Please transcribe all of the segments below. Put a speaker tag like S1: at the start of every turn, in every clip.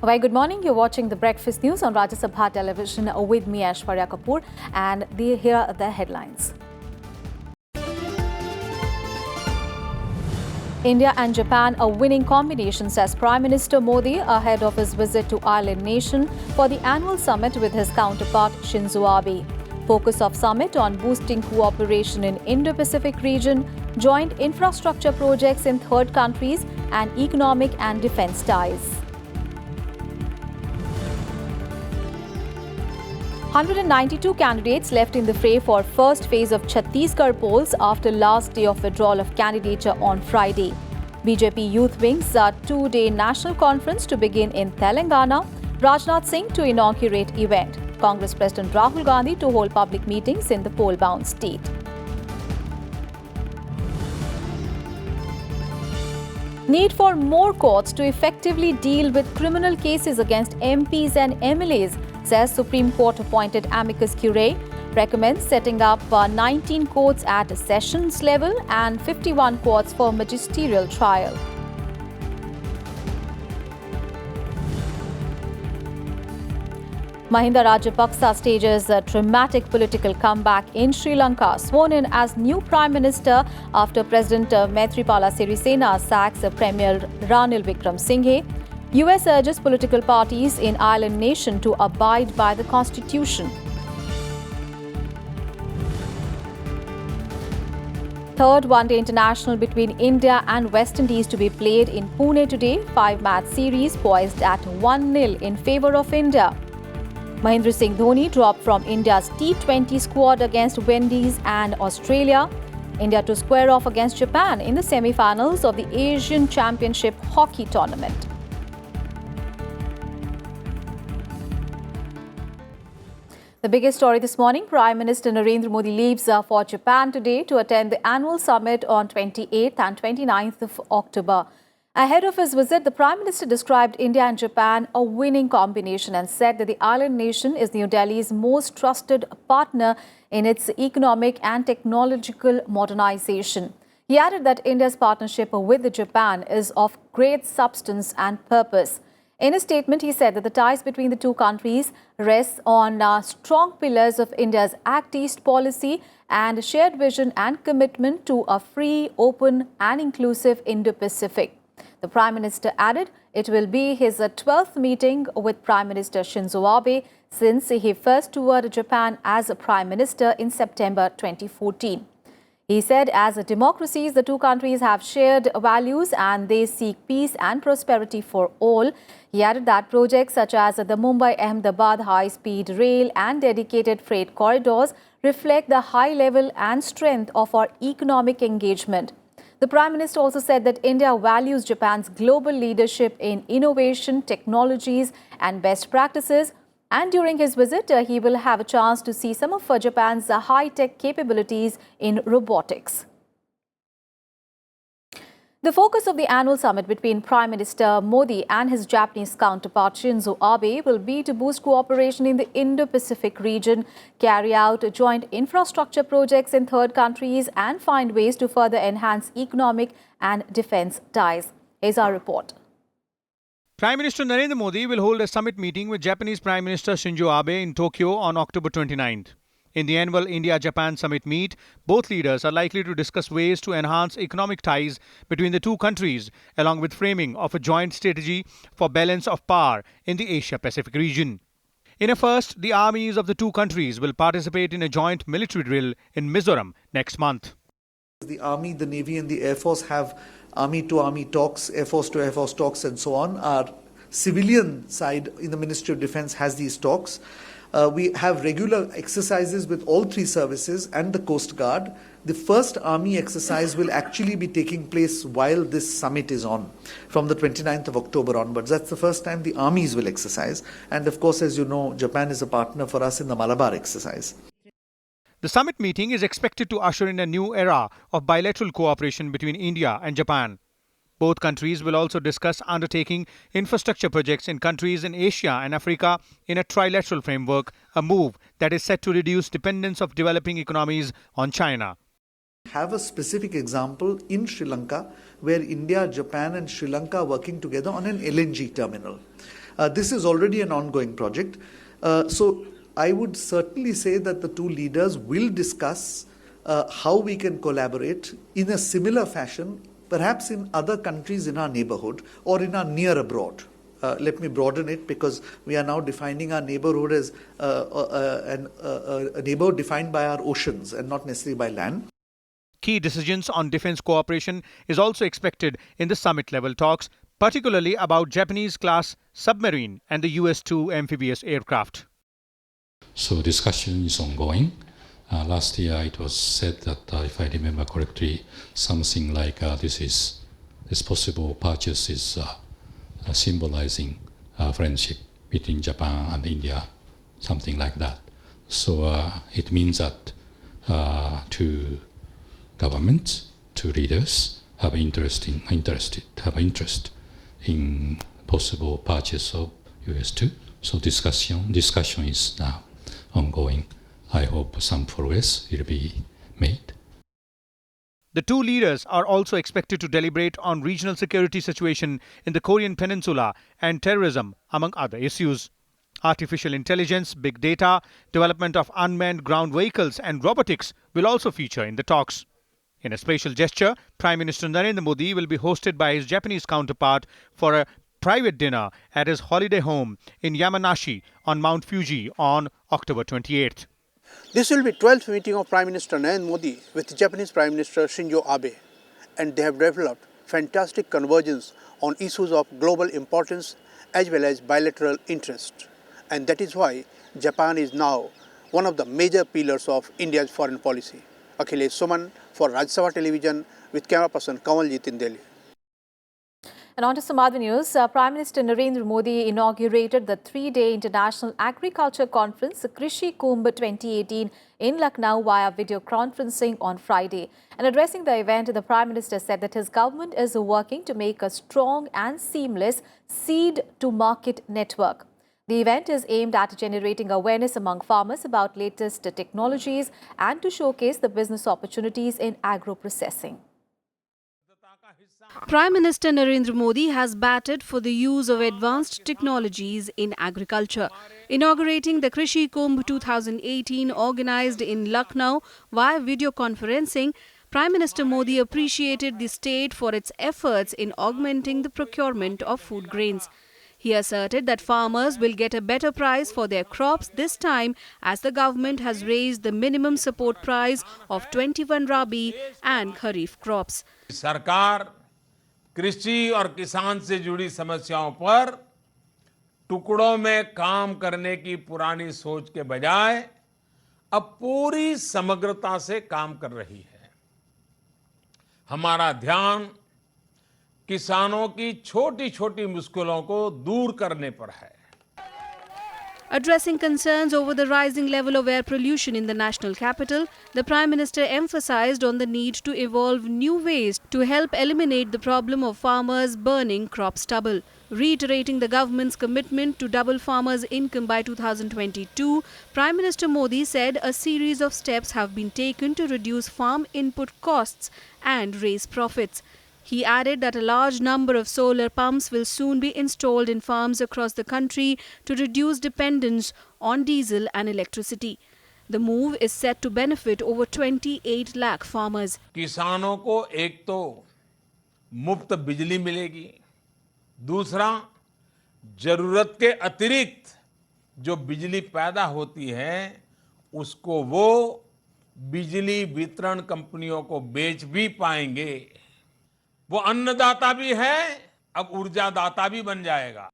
S1: Very good morning. You're watching the Breakfast News on Rajya Sabha television with me, Aishwarya Kapoor, and here are the headlines. India and Japan a winning combination, says Prime Minister Modi ahead of his visit to island nation for the annual summit with his counterpart Shinzo Abe. Focus of summit on boosting cooperation in Indo-Pacific region, joint infrastructure projects in third countries, and economic and defence ties. 192 candidates left in the fray for first phase of Chhattisgarh polls after last day of withdrawal of candidature on Friday. BJP Youth Wing's two-day national conference to begin in Telangana. Rajnath Singh to inaugurate event. Congress President Rahul Gandhi to hold public meetings in the poll-bound state. Need for more courts to effectively deal with criminal cases against MPs and MLAs, says Supreme Court appointed amicus curie, recommends setting up 19 courts at sessions level and 51 courts for magisterial trial. Mahinda Rajapaksa stages a dramatic political comeback in Sri Lanka, sworn in as new Prime Minister after President Maithripala Sirisena sacks Premier Ranil Wickremesinghe. US urges political parties in island nation to abide by the constitution. Third one-day international between India and West Indies to be played in Pune today. 5-match series poised at 1-0 in favour of India. Mahendra Singh Dhoni dropped from India's T20 squad against Windies and Australia. India to square off against Japan in the semi-finals of the Asian Championship Hockey Tournament. The biggest story this morning, Prime Minister Narendra Modi leaves for Japan today to attend the annual summit on 28th and 29th of October. Ahead of his visit, the Prime Minister described India and Japan a winning combination and said that the island nation is New Delhi's most trusted partner in its economic and technological modernization. He added that India's partnership with Japan is of great substance and purpose. In a statement, he said that the ties between the two countries rest on strong pillars of India's Act East policy and shared vision and commitment to a free, open and inclusive Indo-Pacific. The Prime Minister added it will be his 12th meeting with Prime Minister Shinzo Abe since he first toured Japan as a Prime Minister in September 2014. He said as democracies, the two countries have shared values and they seek peace and prosperity for all. He added that projects such as the Mumbai-Ahmedabad high-speed rail and dedicated freight corridors reflect the high level and strength of our economic engagement. The Prime Minister also said that India values Japan's global leadership in innovation, technologies and best practices. And during his visit, he will have a chance to see some of Japan's high-tech capabilities in robotics. The focus of the annual summit between Prime Minister Modi and his Japanese counterpart Shinzo Abe will be to boost cooperation in the Indo-Pacific region, carry out joint infrastructure projects in third countries and find ways to further enhance economic and defence ties. Here's our report.
S2: Prime Minister Narendra Modi will hold a summit meeting with Japanese Prime Minister Shinzo Abe in Tokyo on October 29th. In the annual India-Japan summit meet, both leaders are likely to discuss ways to enhance economic ties between the two countries, along with framing of a joint strategy for balance of power in the Asia-Pacific region. In a first, the armies of the two countries will participate in a joint military drill in Mizoram next month.
S3: The Army, the Navy and the Air Force have Army-to-Army talks, Air Force-to-Air Force talks and so on. Our civilian side in the Ministry of Defence has these talks. We have regular exercises with all three services and the Coast Guard. The first Army exercise will actually be taking place while this summit is on, from the 29th of October onwards. That's the first time the armies will exercise. And of course, as you know, Japan is a partner for us in the Malabar exercise.
S2: The summit meeting is expected to usher in a new era of bilateral cooperation between India and Japan. Both countries will also discuss undertaking infrastructure projects in countries in Asia and Africa in a trilateral framework, a move that is set to reduce dependence of developing economies on China.
S3: Have a specific example in Sri Lanka where India, Japan and Sri Lanka are working together on an LNG terminal. This is already an ongoing project. So I would certainly say that the two leaders will discuss how we can collaborate in a similar fashion, perhaps in other countries in our neighborhood or in our near abroad. Let me broaden it, because we are now defining our neighborhood as a neighborhood defined by our oceans and not necessarily by land.
S2: Key decisions on defense cooperation is also expected in the summit-level talks, particularly about Japanese-class submarine and the US-2 amphibious aircraft.
S4: So discussion is ongoing. Last year it was said that, if I remember correctly, something like this possible purchase is symbolizing friendship between Japan and India, something like that. So it means that two governments, two leaders have interest in possible purchase of US-2. So discussion is now ongoing. I hope some progress will be made.
S2: The two leaders are also expected to deliberate on regional security situation in the Korean Peninsula and terrorism, among other issues. Artificial intelligence, big data, development of unmanned ground vehicles and robotics will also feature in the talks. In a special gesture, Prime Minister Narendra Modi will be hosted by his Japanese counterpart for a private dinner at his holiday home in Yamanashi on Mount Fuji on October 28th.
S5: This will be 12th meeting of Prime Minister Narendra Modi with Japanese Prime Minister Shinzo Abe, and they have developed fantastic convergence on issues of global importance as well as bilateral interest. And that is why Japan is now one of the major pillars of India's foreign policy. Akhilesh Suman for Rajya Sabha television with camera person Kamaljeet in Delhi.
S1: And on to some other news. Prime Minister Narendra Modi inaugurated the three-day International Agriculture Conference, Krishi Kumbh 2018, in Lucknow via video conferencing on Friday. And addressing the event, the Prime Minister said that his government is working to make a strong and seamless seed-to-market network. The event is aimed at generating awareness among farmers about latest technologies and to showcase the business opportunities in agro-processing.
S6: Prime Minister Narendra Modi has batted for the use of advanced technologies in agriculture. Inaugurating the Krishi Kumbh 2018 organized in Lucknow via video conferencing, Prime Minister Modi appreciated the state for its efforts in augmenting the procurement of food grains. He asserted that farmers will get a better price for their crops this time as the government has raised the minimum support price of 21 Rabi and Kharif crops.
S7: सरकार कृषि और किसान से जुड़ी समस्याओं पर टुकड़ों में काम करने की पुरानी सोच के बजाय अब पूरी समग्रता से काम कर रही है। हमारा ध्यान किसानों की छोटी-छोटी मुश्किलों को दूर करने पर है।
S6: Addressing concerns over the rising level of air pollution in the national capital, the Prime Minister emphasized on the need to evolve new ways to help eliminate the problem of farmers burning crop stubble. Reiterating the government's commitment to double farmers' income by 2022, Prime Minister Modi said a series of steps have been taken to reduce farm input costs and raise profits. He added that a large number of solar pumps will soon be installed in farms across the country to reduce dependence on diesel and electricity. The move is set to benefit over 28 lakh farmers.
S7: किसानों को एक तो मुफ्त बिजली मिलेगी, दूसरा जरूरत के अतिरिक्त जो बिजली पैदा होती है उसको वो बिजली वितरण कंपनियों को बेच भी पाएंगे। वो अन्नदाता भी है, अब ऊर्जादाता भी बन जाएगा।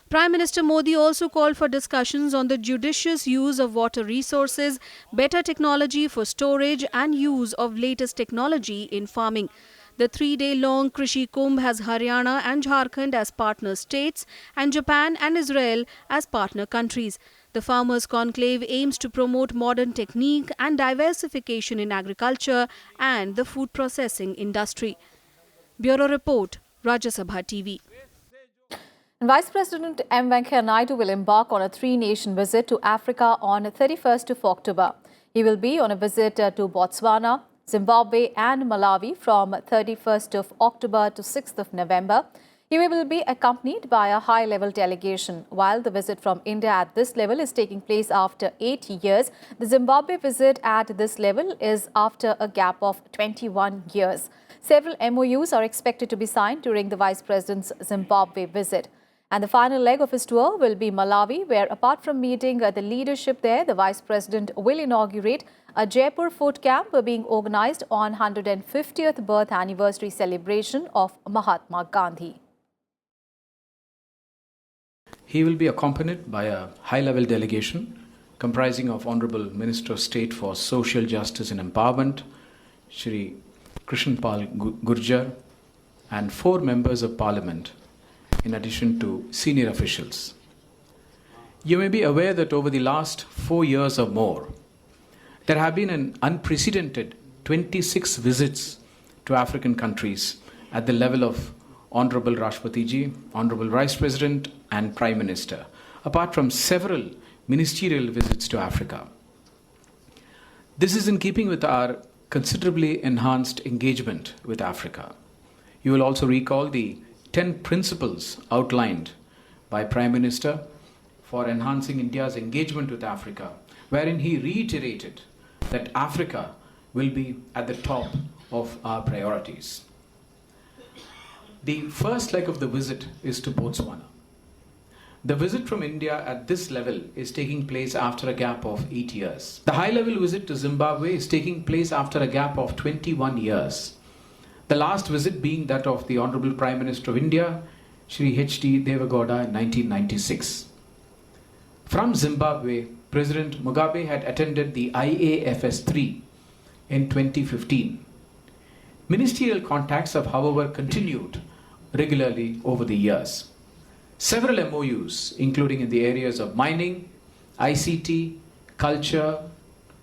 S6: Prime Minister Modi also called for discussions on the judicious use of water resources, better technology for storage and use of latest technology in farming. The three-day-long Krishi Kumbh has Haryana and Jharkhand as partner states and Japan and Israel as partner countries. The Farmers' Conclave aims to promote modern technique and diversification in agriculture and the food processing industry. Bureau Report, Rajya Sabha TV.
S1: And Vice President M. Venkaiah Naidu will embark on a three-nation visit to Africa on 31st of October. He will be on a visit to Botswana, Zimbabwe and Malawi from 31st of October to 6th of November. He will be accompanied by a high-level delegation. While the visit from India at this level is taking place after 8 years, the Zimbabwe visit at this level is after a gap of 21 years. Several MOUs are expected to be signed during the Vice President's Zimbabwe visit. And the final leg of his tour will be Malawi, where apart from meeting the leadership there, the Vice President will inaugurate a Jaipur food camp being organized on 150th birth anniversary celebration of Mahatma Gandhi.
S8: He will be accompanied by a high-level delegation comprising of Honorable Minister of State for Social Justice and Empowerment, Shri Krishnapal Gurjar, and 4 members of Parliament, in addition to senior officials. You may be aware that over the last 4 years or more, there have been an unprecedented 26 visits to African countries at the level of Honorable Rashtrapati Ji, Honorable Vice President and Prime Minister, apart from several ministerial visits to Africa. This is in keeping with our considerably enhanced engagement with Africa. You will also recall the 10 principles outlined by Prime Minister for enhancing India's engagement with Africa, wherein he reiterated that Africa will be at the top of our priorities. The first leg of the visit is to Botswana. The visit from India at this level is taking place after a gap of 8 years. The high-level visit to Zimbabwe is taking place after a gap of 21 years. The last visit being that of the Honorable Prime Minister of India, Shri H.D. Devagowda in 1996. From Zimbabwe, President Mugabe had attended the IAFS-3 in 2015. Ministerial contacts have, however, continued regularly over the years. Several MOUs, including in the areas of mining, ICT, culture,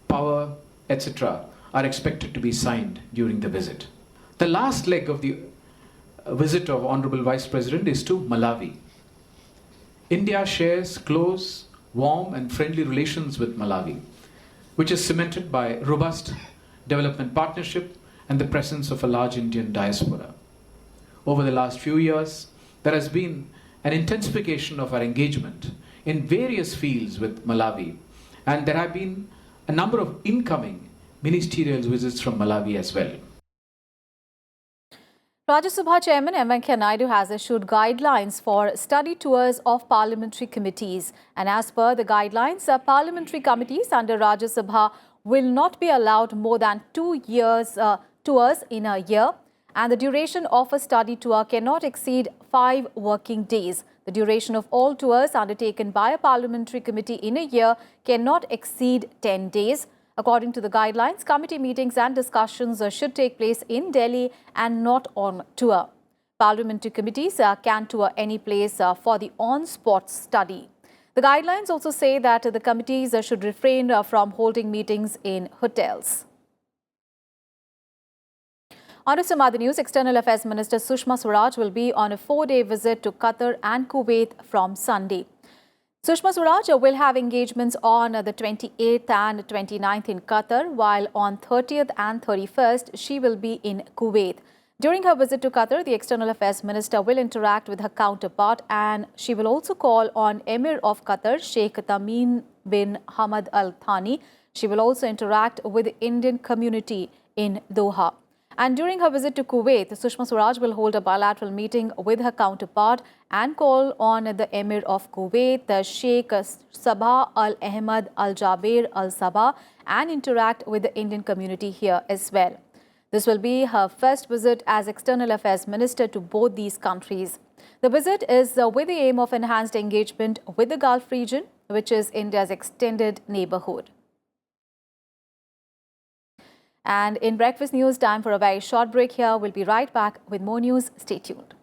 S8: power, etc., are expected to be signed during the visit. The last leg of the visit of Honorable Vice President is to Malawi. India shares close, warm and friendly relations with Malawi, which is cemented by robust development partnership and the presence of a large Indian diaspora. Over the last few years, there has been an intensification of our engagement in various fields with Malawi, and there have been a number of incoming ministerial visits from Malawi as well.
S1: Rajya Sabha Chairman M. Venkaiah Naidu has issued guidelines for study tours of parliamentary committees. And as per the guidelines, parliamentary committees under Rajya Sabha will not be allowed more than 2 years tours in a year. And the duration of a study tour cannot exceed 5 working days. The duration of all tours undertaken by a parliamentary committee in a year cannot exceed 10 days. According to the guidelines, committee meetings and discussions should take place in Delhi and not on tour. Parliamentary committees can tour any place for the on-spot study. The guidelines also say that the committees should refrain from holding meetings in hotels. On to some other news, External Affairs Minister Sushma Swaraj will be on a 4-day visit to Qatar and Kuwait from Sunday. Sushma Swaraj will have engagements on the 28th and 29th in Qatar, while on 30th and 31st she will be in Kuwait. During her visit to Qatar, the External Affairs Minister will interact with her counterpart, and she will also call on Emir of Qatar, Sheikh Tamim bin Hamad Al Thani. She will also interact with the Indian community in Doha. And during her visit to Kuwait, Sushma Swaraj will hold a bilateral meeting with her counterpart and call on the Emir of Kuwait, Sheikh Sabha Al Ahmad Al Jaber Al Sabah, and interact with the Indian community here as well. This will be her first visit as External Affairs Minister to both these countries. The visit is with the aim of enhanced engagement with the Gulf region, which is India's extended neighborhood. And in Breakfast News, time for a very short break here. We'll be right back with more news. Stay tuned.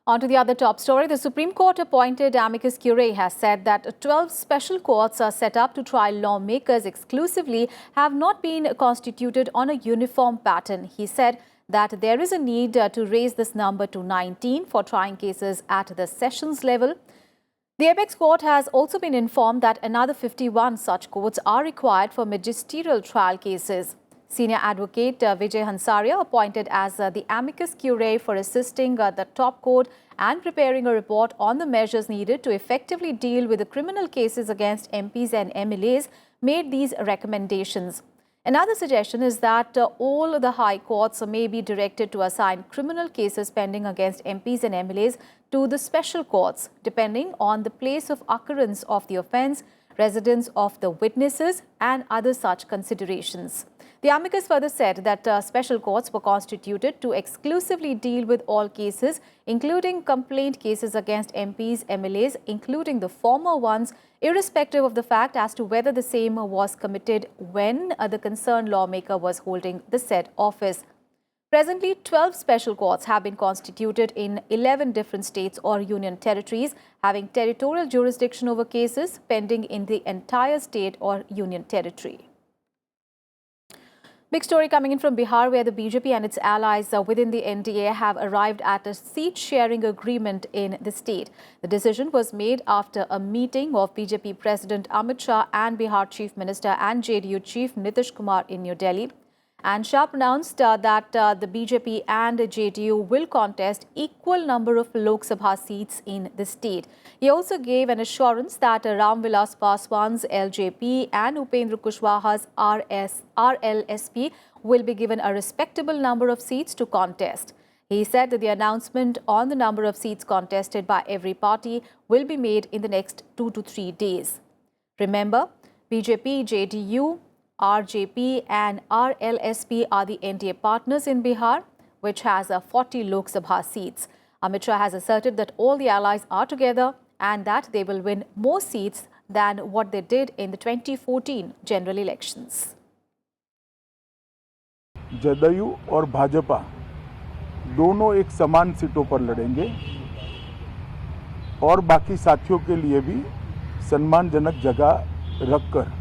S1: On to the other top story. The Supreme Court appointed amicus curie has said that 12 special courts are set up to try lawmakers exclusively have not been constituted on a uniform pattern. He said that there is a need to raise this number to 19 for trying cases at the sessions level. The apex court has also been informed that another 51 such courts are required for magisterial trial cases. Senior advocate Vijay Hansaria, appointed as the amicus curie for assisting the top court and preparing a report on the measures needed to effectively deal with the criminal cases against MPs and MLAs, made these recommendations. Another suggestion is that all the high courts may be directed to assign criminal cases pending against MPs and MLAs to the special courts, depending on the place of occurrence of the offence, residence of the witnesses, and other such considerations. The amicus further said that special courts were constituted to exclusively deal with all cases, including complaint cases against MPs, MLAs, including the former ones, irrespective of the fact as to whether the same was committed when the concerned lawmaker was holding the said office. Presently, 12 special courts have been constituted in 11 different states or union territories, having territorial jurisdiction over cases pending in the entire state or union territory. Big story coming in from Bihar, where the BJP and its allies within the NDA have arrived at a seat-sharing agreement in the state. The decision was made after a meeting of BJP President Amit Shah and Bihar Chief Minister and JDU Chief Nitish Kumar in New Delhi. And Shah announced that the BJP and JDU will contest equal number of Lok Sabha seats in the state. He also gave an assurance that Ram Vilas Paswan's LJP and Upendra Kushwaha's RLSP will be given a respectable number of seats to contest. He said that the announcement on the number of seats contested by every party will be made in the next 2 to 3 days. Remember, BJP, JDU, RJP and RLSP are the NDA partners in Bihar, which has 40 Lok Sabha seats. Amit Shah has asserted that all the allies are together and that they will win more seats than what they did in the 2014 general elections.
S9: JDU और भाजपा दोनों एक समान सीटों पर लड़ेंगे और बाकी साथियों के लिए भी सम्मानजनक जगह रखकर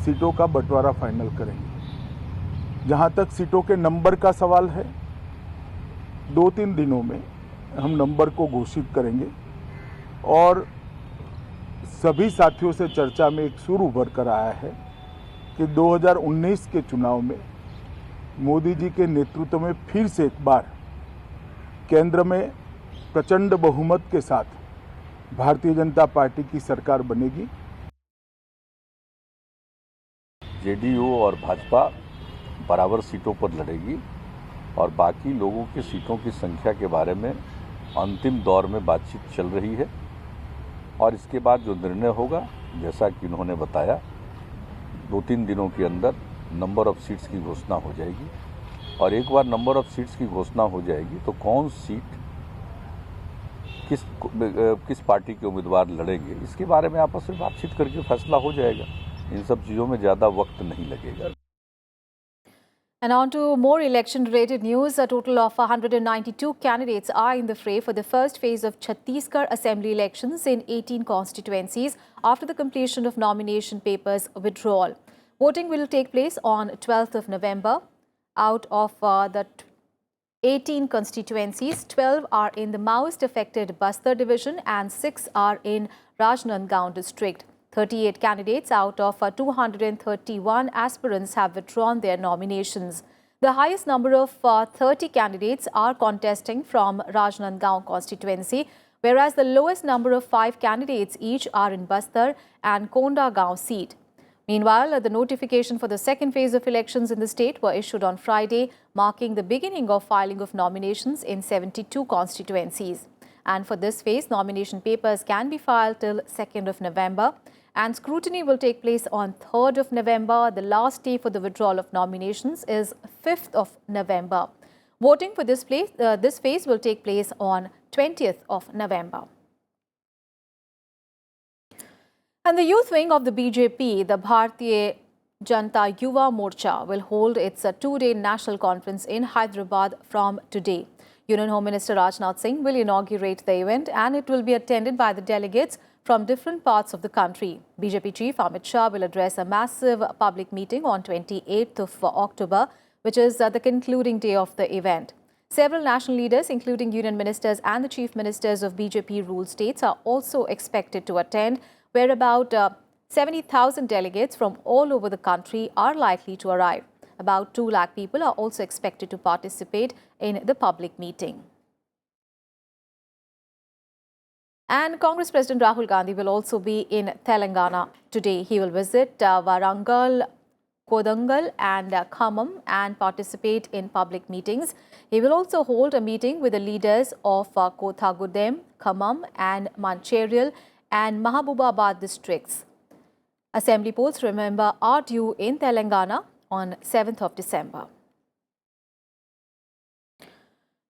S9: सीटों का बंटवारा फाइनल करेंगे। जहां तक सीटों के नंबर का सवाल है, 2-3 दिनों में हम नंबर को घोषित करेंगे और सभी साथियों से चर्चा में एक सुर उभर कर आया है कि 2019 के चुनाव में मोदी जी के नेतृत्व में फिर से एक बार केंद्र में प्रचंड बहुमत के साथ भारतीय जनता पार्टी की सरकार बनेगी।
S10: जेडीयू और भाजपा बराबर सीटों पर लड़ेगी और बाकी लोगों की सीटों की संख्या के बारे में अंतिम दौर में बातचीत चल रही है और इसके बाद जो निर्णय होगा, जैसा कि उन्होंने बताया, 2-3 दिनों के अंदर नंबर ऑफ सीट्स की घोषणा हो जाएगी और एक बार नंबर ऑफ सीट्स की घोषणा हो जाएगी तो कौन सीट किस पार्टी के उम्मीदवार लड़ेंगे, इसके बारे में आपस में बातचीत करके फैसला हो जाएगा। इन सब चीज़ों में ज़्यादा वक्त नहीं लगेगा।
S1: And on to more election-related news. A total of 192 candidates are in the fray for the first phase of Chhattisgarh Assembly elections in 18 constituencies after the completion of nomination papers withdrawal. Voting will take place on 12th of November. Out of the 18 constituencies, 12 are in the Maoist-affected Bastar division and 6 are in Rajnandgaon district. 38 candidates out of 231 aspirants have withdrawn their nominations. The highest number of 30 candidates are contesting from Rajnandgaon constituency, whereas the lowest number of 5 candidates each are in Bastar and Kondagaon seat. Meanwhile, the notification for the second phase of elections in the state were issued on Friday, marking the beginning of filing of nominations in 72 constituencies. And for this phase, nomination papers can be filed till 2nd of November. And scrutiny will take place on 3rd of November. The last day for the withdrawal of nominations is 5th of November. Voting for this phase will take place on 20th of November. And the youth wing of the BJP, the Bharatiya Janata Yuva Morcha, will hold its 2-day national conference in Hyderabad from today. Union Home Minister Rajnath Singh will inaugurate the event and it will be attended by the delegates from different parts of the country. BJP Chief Amit Shah will address a massive public meeting on 28th of October, which is the concluding day of the event. Several national leaders, including union ministers and the chief ministers of BJP-ruled states, are also expected to attend, where about 70,000 delegates from all over the country are likely to arrive. About 2 lakh people are also expected to participate in the public meeting. And Congress President Rahul Gandhi will also be in Telangana today. He will visit Warangal, Kodangal and Khammam and participate in public meetings. He will also hold a meeting with the leaders of Kothagudem, Khammam and Mancherial and Mahabubabad districts. Assembly polls, remember, are due in Telangana on 7th of December.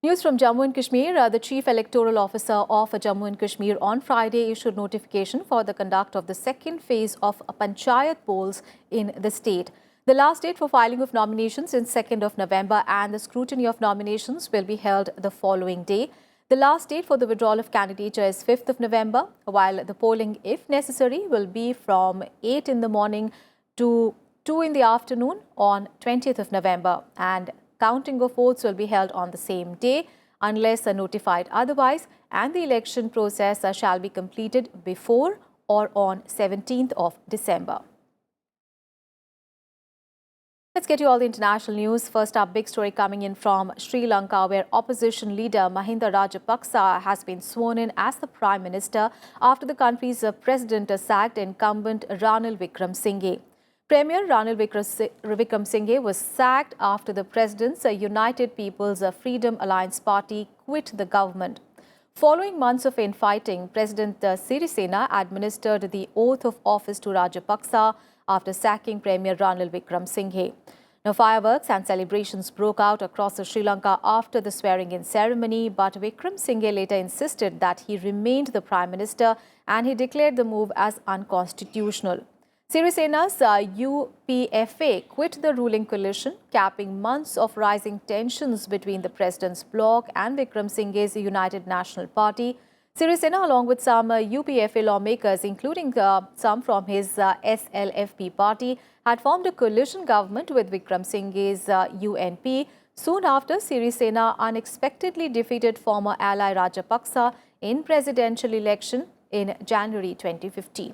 S1: News from Jammu and Kashmir. The Chief Electoral Officer of Jammu and Kashmir on Friday issued notification for the conduct of the second phase of panchayat polls in the state. The last date for filing of nominations is 2nd of November and the scrutiny of nominations will be held the following day. The last date for the withdrawal of candidature is 5th of November, while the polling, if necessary, will be from 8 in the morning to 2 in the afternoon on 20th of November, and counting of votes will be held on the same day unless notified otherwise, and the election process shall be completed before or on 17th of December. Let's get you all the international news. First up, big story coming in from Sri Lanka, where opposition leader Mahinda Rajapaksa has been sworn in as the Prime Minister after the country's president sacked incumbent Ranil Wickremesinghe. Premier Ranil Wickremesinghe was sacked after the president's United People's Freedom Alliance party quit the government. Following months of infighting, President Sirisena administered the oath of office to Rajapaksa after sacking Premier Ranil Wickremesinghe. Now, fireworks and celebrations broke out across Sri Lanka after the swearing-in ceremony, but Wickremesinghe later insisted that he remained the Prime Minister and he declared the move as unconstitutional. Sirisena's UPFA quit the ruling coalition, capping months of rising tensions between the president's bloc and Wickremesinghe's United National Party. Sirisena, along with some UPFA lawmakers, including some from his SLFP party, had formed a coalition government with Wickremesinghe's UNP soon after Sirisena unexpectedly defeated former ally Rajapaksa in presidential election in January 2015.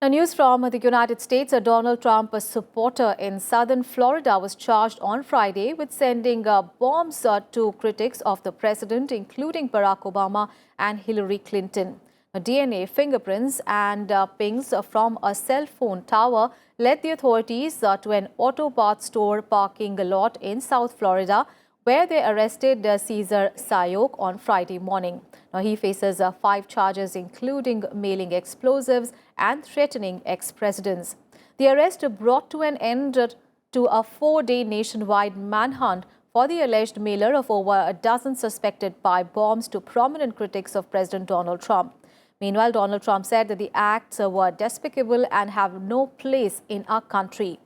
S1: Now, news from the United States. A Donald Trump supporter in southern Florida was charged on Friday with sending bombs to critics of the president, including Barack Obama and Hillary Clinton. DNA, fingerprints and pings from a cell phone tower led the authorities to an auto parts store parking lot in South Florida, where they arrested Cesar Sayok on Friday morning. Now, he faces 5 charges, including mailing explosives and threatening ex-presidents. The arrest brought to an end to a 4-day nationwide manhunt for the alleged mailer of over a dozen suspected pipe bombs to prominent critics of President Donald Trump. Meanwhile, Donald Trump said that the acts were despicable and have no place in our country.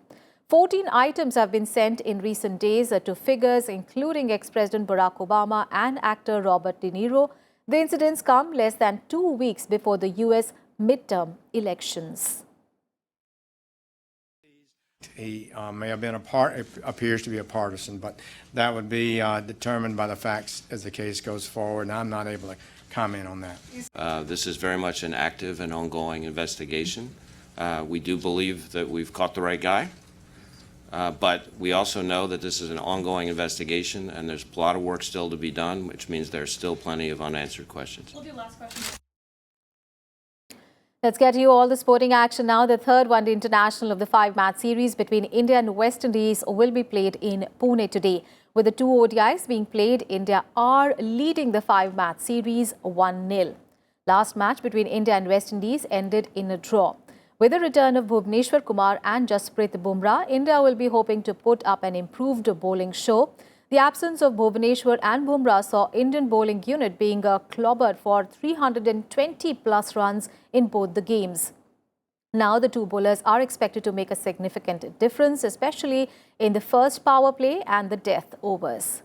S1: 14 items have been sent in recent days to figures including ex-President Barack Obama and actor Robert De Niro. The incidents come less than 2 weeks before the U.S. midterm elections.
S11: He may have been appears to be a partisan, but that would be determined by the facts as the case goes forward, and I'm not able to comment on that.
S12: This is very much an active and ongoing investigation. We do believe that we've caught the right guy. But we also know that this is an ongoing investigation and there's a lot of work still to be done, which means there's still plenty of unanswered questions.
S1: We'll do last question. Let's get you all the sporting action now. The third one-day international of the 5-match series between India and West Indies will be played in Pune today. With the 2 ODIs being played, India are leading the 5-match series 1-0. Last match between India and West Indies ended in a draw. With the return of Bhuvneshwar Kumar and Jasprit Bumrah, India will be hoping to put up an improved bowling show. The absence of Bhuvneshwar and Bumrah saw Indian bowling unit being clobbered for 320-plus runs in both the games. Now, the two bowlers are expected to make a significant difference, especially in the first power play and the death overs.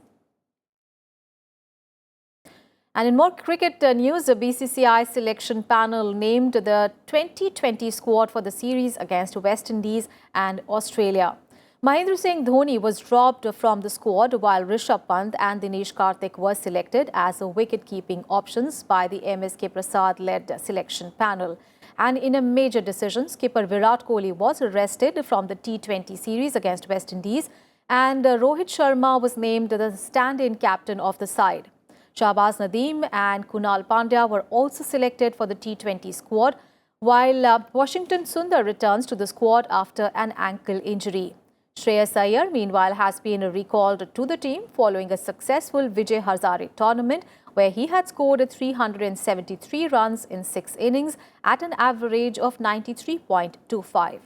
S1: And in more cricket news, the BCCI selection panel named the 2020 squad for the series against West Indies and Australia. Mahendra Singh Dhoni was dropped from the squad, while Rishabh Pant and Dinesh Karthik were selected as wicket-keeping options by the MSK Prasad-led selection panel. And in a major decision, skipper Virat Kohli was arrested from the T20 series against West Indies, and Rohit Sharma was named the stand-in captain of the side. Shahbaz Nadeem and Kunal Pandya were also selected for the T20 squad, while Washington Sundar returns to the squad after an ankle injury. Shreyas Iyer, meanwhile, has been recalled to the team following a successful Vijay Hazare tournament, where he had scored 373 runs in 6 innings at an average of 93.25.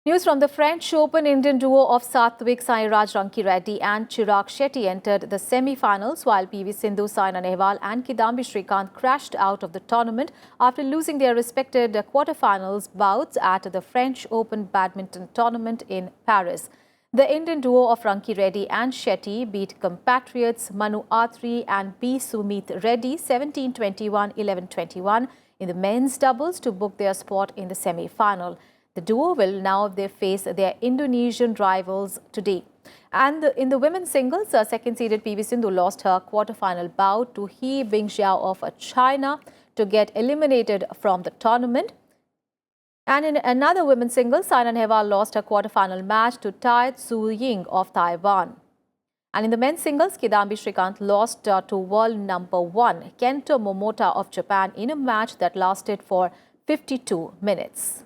S1: News from the French Open. Indian duo of Satvik Sairaj Rankireddy and Chirag Shetty entered the semi-finals, while PV Sindhu, Saina Nehwal and Kidambi Srikanth crashed out of the tournament after losing their respective quarter-finals bouts at the French Open badminton tournament in Paris. The Indian duo of Rankireddy and Shetty beat compatriots Manu Atri and B. Sumit Reddy 17-21, 11-21 in the men's doubles to book their spot in the semi-final. The duo will now face their Indonesian rivals today. And in the women's singles, second-seeded PV Sindhu lost her quarter-final bout to He Bingxiao of China to get eliminated from the tournament. And in another women's singles, Saina Nehwal lost her quarter-final match to Tai Tzu Ying of Taiwan. And in the men's singles, Kidambi Srikanth lost to world number 1 Kento Momota of Japan in a match that lasted for 52 minutes.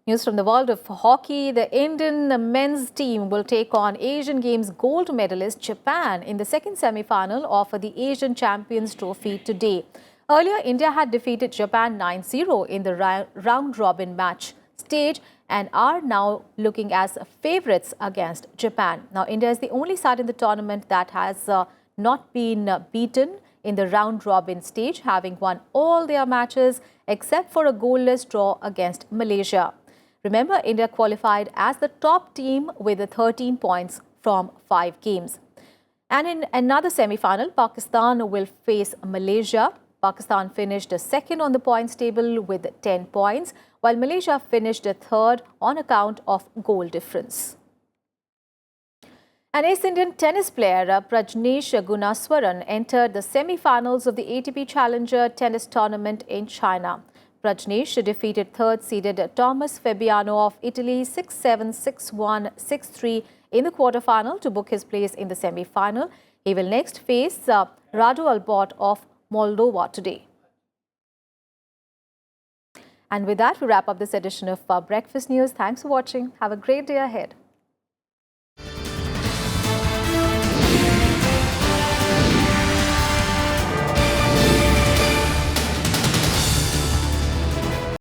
S1: News from the world of hockey. The Indian men's team will take on Asian Games gold medalist Japan in the second semi-final of the Asian Champions Trophy today. Earlier, India had defeated Japan 9-0 in the round-robin match stage and are now looking as favourites against Japan. Now, India is the only side in the tournament that has not been beaten in the round-robin stage, having won all their matches except for a goalless draw against Malaysia. Remember, India qualified as the top team with 13 points from 5 games. And in another semi-final, Pakistan will face Malaysia. Pakistan finished second on the points table with 10 points, while Malaysia finished third on account of goal difference. An ex-Indian tennis player, Prajnesh Gunaswaran, entered the semi-finals of the ATP Challenger tennis tournament in China. Prajnesh defeated third-seeded Thomas Fabiano of Italy 6-7, 6-1, 6-3 in the quarter-final to book his place in the semi-final. He will next face Radu Albot of Moldova today. And with that, we wrap up this edition of Breakfast News. Thanks for watching. Have a great day ahead.